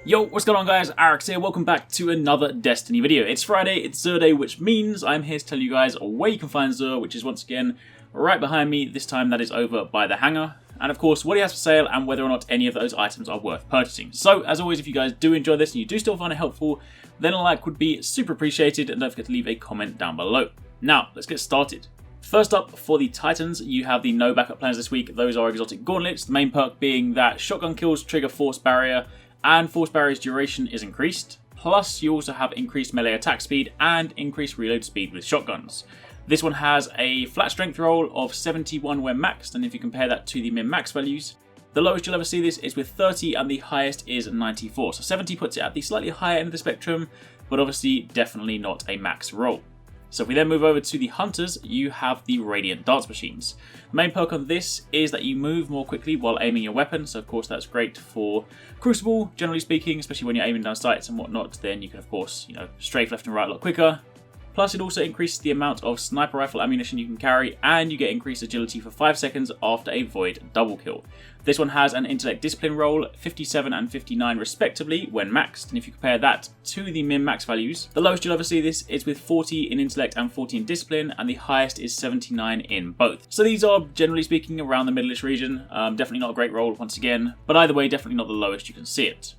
Yo, what's going on guys, Arekkz here, welcome back to another Destiny video. It's Friday, it's Xur Day, which means I'm here to tell you guys where you can find Xur, which is once again right behind me. This time that is over by the hangar. And of course, what he has for sale and whether or not any of those items are worth purchasing. So, as always, if you guys do enjoy this and you do still find it helpful, then a like would be super appreciated, and don't forget to leave a comment down below. Now, let's get started. First up, for the Titans, you have the no backup plans this week. Those are exotic gauntlets, the main perk being that shotgun kills trigger force barrier, and force barrier's duration is increased. Plus, you also have increased melee attack speed and increased reload speed with shotguns. This one has a flat strength roll of 71 when maxed, and if you compare that to the min-max values, the lowest you'll ever see this is with 30 and the highest is 94. So 70 puts it at the slightly higher end of the spectrum, but obviously definitely not a max roll. So if we then move over to the Hunters, you have the Radiant Dance Machines. The main perk on this is that you move more quickly while aiming your weapon, so of course that's great for Crucible, generally speaking, especially when you're aiming down sights and whatnot. Then you can of course, strafe left and right a lot quicker. Plus it also increases the amount of sniper rifle ammunition you can carry, and you get increased agility for 5 seconds after a void double kill. This one has an intellect discipline roll, 57 and 59 respectively when maxed, and if you compare that to the min-max values, the lowest you'll ever see this is with 40 in intellect and 40 in discipline, and the highest is 79 in both. So these are, generally speaking, around the middle-ish region. Definitely not a great roll once again, but either way, definitely not the lowest you can see it.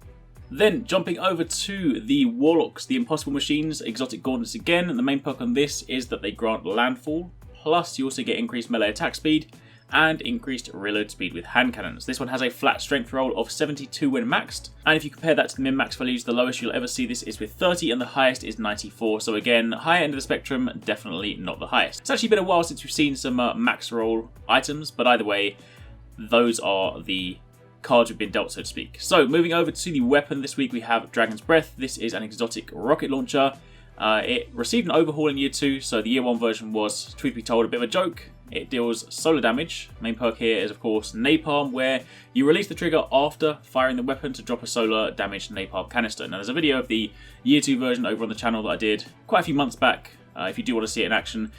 Then, jumping over to the Warlocks, the Impossible Machines, exotic gauntlets again. The main perk on this is that they grant landfall, plus you also get increased melee attack speed and increased reload speed with hand cannons. This one has a flat strength roll of 72 when maxed, and if you compare that to the min-max values, the lowest you'll ever see this is with 30 and the highest is 94. So again, higher end of the spectrum, definitely not the highest. It's actually been a while since we've seen some max roll items, but either way, those are the cards we've been dealt, so to speak. So moving over to the weapon this week, we have Dragon's Breath. This is an exotic rocket launcher. It received an overhaul in year 2, so the year 1 version was, truth be told, a bit of a joke. It deals solar damage. Main perk here is of course Napalm, where you release the trigger after firing the weapon to drop a solar damaged napalm canister. Now there's a video of the year 2 version over on the channel that I did quite a few months back, if you do want to see it in action.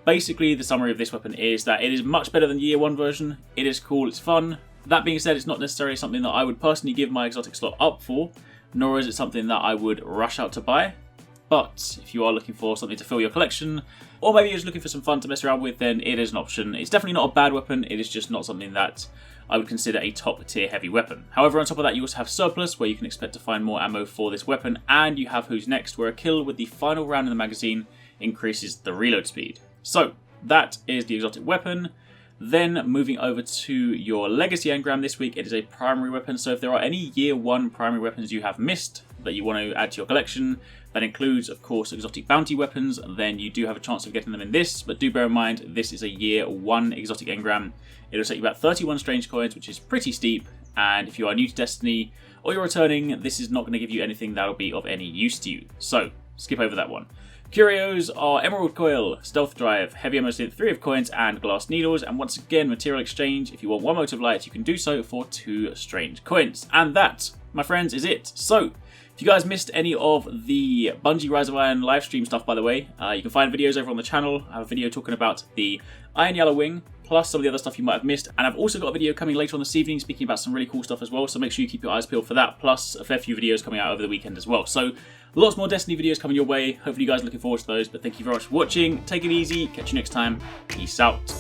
Basically, the summary of this weapon is that it is much better than the year 1 version. It is cool, it's fun. That being said, it's not necessarily something that I would personally give my exotic slot up for, nor is it something that I would rush out to buy. But if you are looking for something to fill your collection, or maybe you're just looking for some fun to mess around with, then it is an option. It's definitely not a bad weapon, it is just not something that I would consider a top tier heavy weapon. However, on top of that, you also have Surplus, where you can expect to find more ammo for this weapon, and you have Who's Next, where a kill with the final round in the magazine increases the reload speed. So, that is the exotic weapon. Then moving over to your Legacy engram this week, it is a primary weapon. So if there are any year 1 primary weapons you have missed that you want to add to your collection, that includes of course exotic bounty weapons, then you do have a chance of getting them in this, but do bear in mind this is a year 1 exotic engram. It'll take you about 31 strange coins, which is pretty steep, and if you are new to Destiny or you're returning, this is not going to give you anything that'll be of any use to you. So skip over that one. Curios are Emerald Coil, Stealth Drive, Heavy Ammo Synth, 3 of Coins, and Glass Needles. And once again, Material Exchange. If you want 1 Motive Light, you can do so for 2 Strange Coins. And that, my friends, is it. So, if you guys missed any of the Bungie Rise of Iron live stream stuff, by the way, you can find videos over on the channel. I have a video talking about the Iron Yellow Wing, plus some of the other stuff you might have missed. And I've also got a video coming later on this evening speaking about some really cool stuff as well. So make sure you keep your eyes peeled for that, plus a fair few videos coming out over the weekend as well. So, lots more Destiny videos coming your way. Hopefully you guys are looking forward to those. But thank you very much for watching. Take it easy. Catch you next time. Peace out.